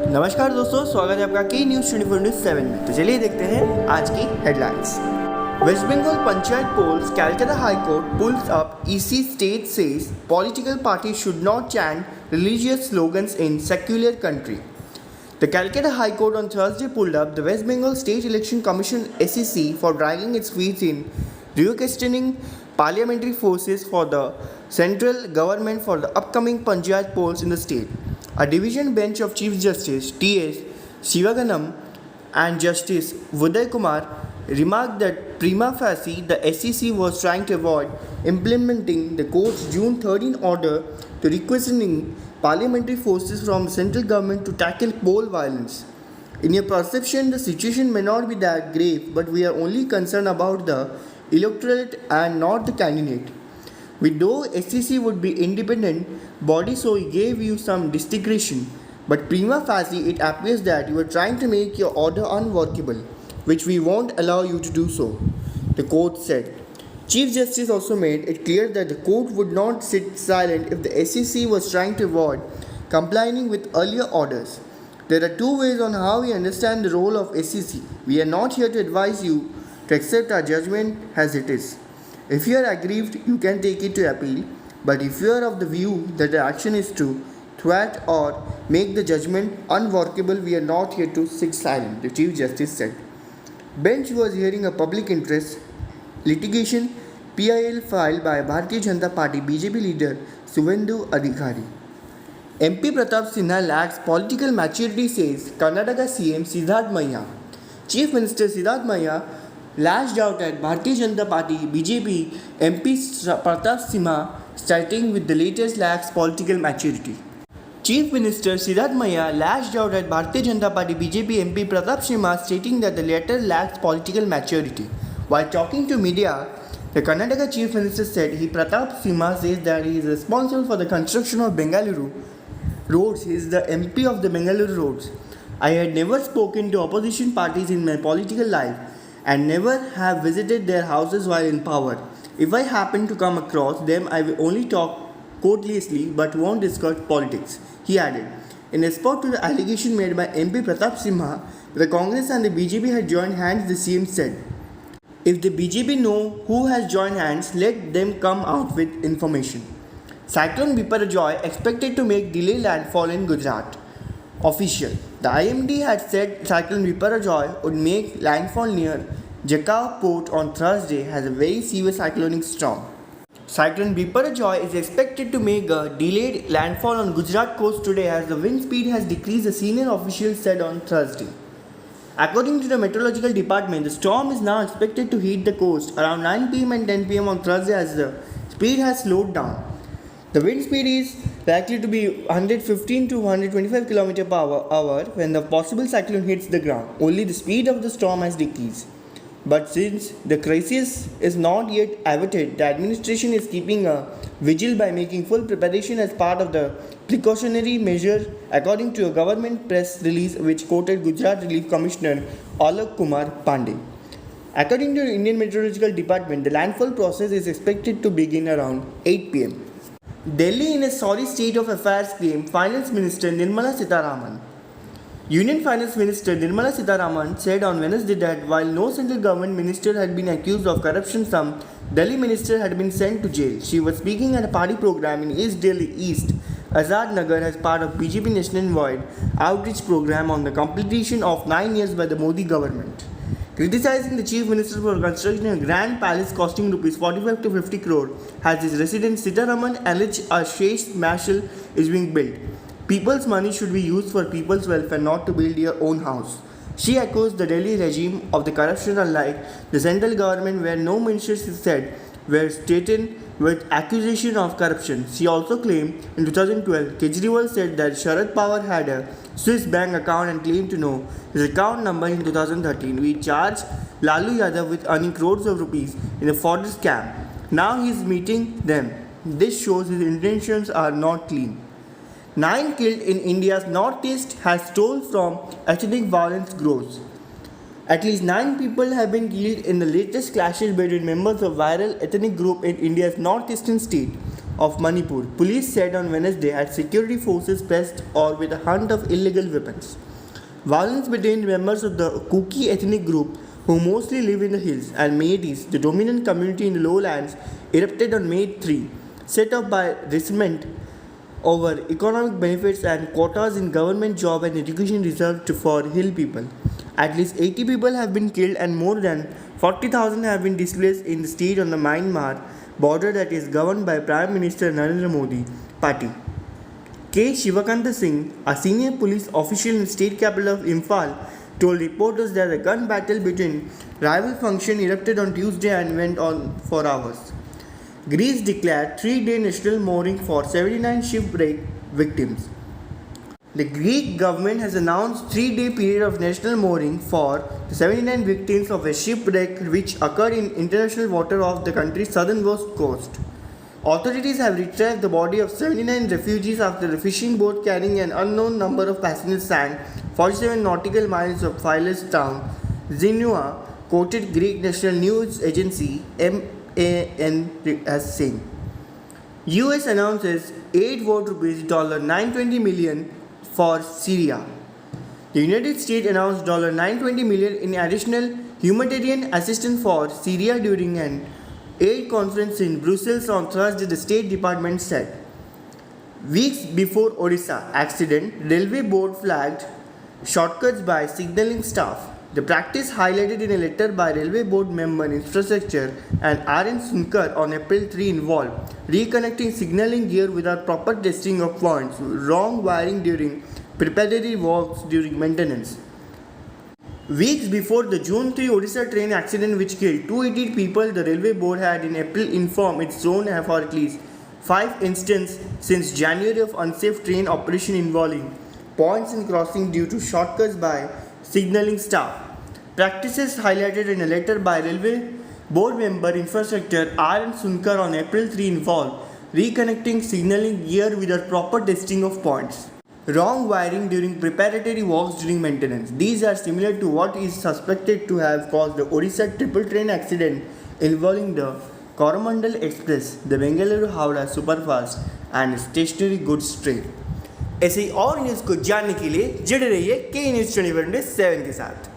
नमस्कार दोस्तों, स्वागत है आपका के न्यूज़ 24/7 में। तो चलिए देखते हैं आज की headlines. West Bengal panchayat polls, Calcutta High Court pulls up, EC state says political parties should not chant religious slogans in secular country. The Calcutta High Court on Thursday pulled up the West Bengal State Election Commission (SEC) for dragging its feet in requestioning parliamentary forces for the central government for the upcoming panchayat polls in the state. A division bench of Chief Justice T.S. Sivaganam and Justice Uday Kumar remarked that prima facie the SEC was trying to avoid implementing the court's June 13 order to requisitioning parliamentary forces from central government to tackle poll violence. In your perception, the situation may not be that grave, but we are only concerned about the electorate and not the candidate. We know SEC would be independent body, so we gave you some discretion, but prima facie it appears that you are trying to make your order unworkable, which we won't allow you to do so, the court said. Chief Justice also made it clear that the court would not sit silent if the SEC was trying to avoid complying with earlier orders. There are two ways on how we understand the role of SEC. We are not here to advise you to accept our judgment as it is. If you are aggrieved, you can take it to appeal, but if you are of the view that the action is to thwart or make the judgment unworkable, we are not here to sit silent, the Chief Justice said. Bench was hearing a public interest litigation PIL filed by Bharatiya Janata Party BJP leader Suvendu Adhikari. MP Pratap Sinha lacks political maturity, says Karnataka CM Siddharth Maiya. Chief Minister Siddharth Maiya lashed out at Bharatiya Janata Party BJP MP Pratap Sinha, starting with the latest lacks political maturity. Chief Minister Siddharth Maiya lashed out at Bharatiya Janata Party BJP MP Pratap Sinha, stating that the latter lacks political maturity. While talking to media, the Karnataka Chief Minister said Pratap Sinha says that he is responsible for the construction of Bengaluru roads. He is the MP of the Bengaluru roads. I had never spoken to opposition parties in my political life and never have visited their houses while in power. If I happen to come across them, I will only talk courteously but won't discuss politics, he added. In response to the allegation made by MP Pratap Sinha, the Congress and the BJP had joined hands, the CM said. If the BJP know who has joined hands, let them come out with information. Cyclone Biparjoy expected to make delayed landfall in Gujarat. Official. The IMD had said Cyclone Biparjoy would make landfall near Jakhau port on Thursday as a very severe cyclonic storm. Cyclone Biparjoy is expected to make a delayed landfall on Gujarat coast today as the wind speed has decreased, a senior official said on Thursday. According to the meteorological department, the storm is now expected to hit the coast around 9 pm and 10 pm on Thursday as the speed has slowed down. The wind speed is likely to be 115 to 125 km per hour when the possible cyclone hits the ground. Only the speed of the storm has decreased. But since the crisis is not yet averted, the administration is keeping a vigil by making full preparation as part of the precautionary measure, according to a government press release which quoted Gujarat Relief Commissioner Alok Kumar Pandey. According to the Indian Meteorological Department, the landfall process is expected to begin around 8 pm. Delhi in a sorry state of affairs, claimed Finance Minister Nirmala Sitharaman. Union Finance Minister Nirmala Sitharaman said on Wednesday that while no central government minister had been accused of corruption, some Delhi ministers had been sent to jail. She was speaking at a party program in East Delhi East Azad Nagar as part of BJP nationwide outreach program on the completion of 9 years by the Modi government. Criticizing the chief minister for constructing a grand palace costing rupees 45 to 50 crore as his residence, Sitharaman alleged a Shesh Marshal is being built. People's money should be used for people's welfare, not to build your own house. She accused the Delhi regime of the corruption, unlike the central government where no ministers said were stated with accusation of corruption. She also claimed in 2012, Kejriwal said that Sharad Pawar had a Swiss bank account and claimed to know his account number in 2013. We charged Lalu Yadav with earning crores of rupees in a fraud scam. Now he is meeting them. This shows his intentions are not clean. 9 killed in India's northeast as toll from ethnic violence grows. At least 9 people have been killed in the latest clashes between members of viral ethnic group in India's northeastern state. of Manipur, police said on Wednesday as security forces pressed on with a hunt of illegal weapons. Violence between members of the Kuki ethnic group, who mostly live in the hills, and Meiteis, the dominant community in the lowlands, erupted on May 3, set off by resentment over economic benefits and quotas in government job and education reserved for hill people. At least 80 people have been killed and more than 40,000 have been displaced in the state on the Myanmar border that is governed by Prime Minister Narendra Modi party. K. Shivakanta Singh, a senior police official in the state capital of Imphal, told reporters that a gun battle between rival factions erupted on Tuesday and went on for hours. Greece declared 3-day national mourning for 79 shipwreck victims. The Greek government has announced 3-day period of national mourning for the 79 victims of a shipwreck which occurred in international water off the country's southernmost coast. Authorities have retrieved the body of 79 refugees after a fishing boat carrying an unknown number of passengers sank 47 nautical miles of Philos town, Xinhua quoted Greek national news agency MAN as saying. US announces aid worth $920 million for Syria. The United States announced $920 million in additional humanitarian assistance for Syria during an aid conference in Brussels on Thursday, the State Department said. Weeks before Odisha accident, Railway Board flagged shortcuts by signalling staff. The practice highlighted in a letter by Railway Board member Infrastructure and R.N. Sunkar on April 3 involved reconnecting signalling gear without proper testing of points, wrong wiring during preparatory works during maintenance. Weeks before the June 3 Odisha train accident which killed 280 people, the Railway Board had in April informed its zone for at least 5 instances since January of unsafe train operation involving points in crossing due to shortcuts by signalling staff. Practices highlighted in a letter by Railway Board member Infrastructure R.N. Sunkar on April 3 involved reconnecting signalling gear without proper testing of points, wrong wiring during preparatory works during maintenance. These are similar to what is suspected to have caused the Odisha triple train accident involving the Coromandel Express, the Bengaluru-Howrah Superfast and stationary goods train. ऐसे ही और news को जानने के लिए जुड़े रहिए के news 24/7 के साथ।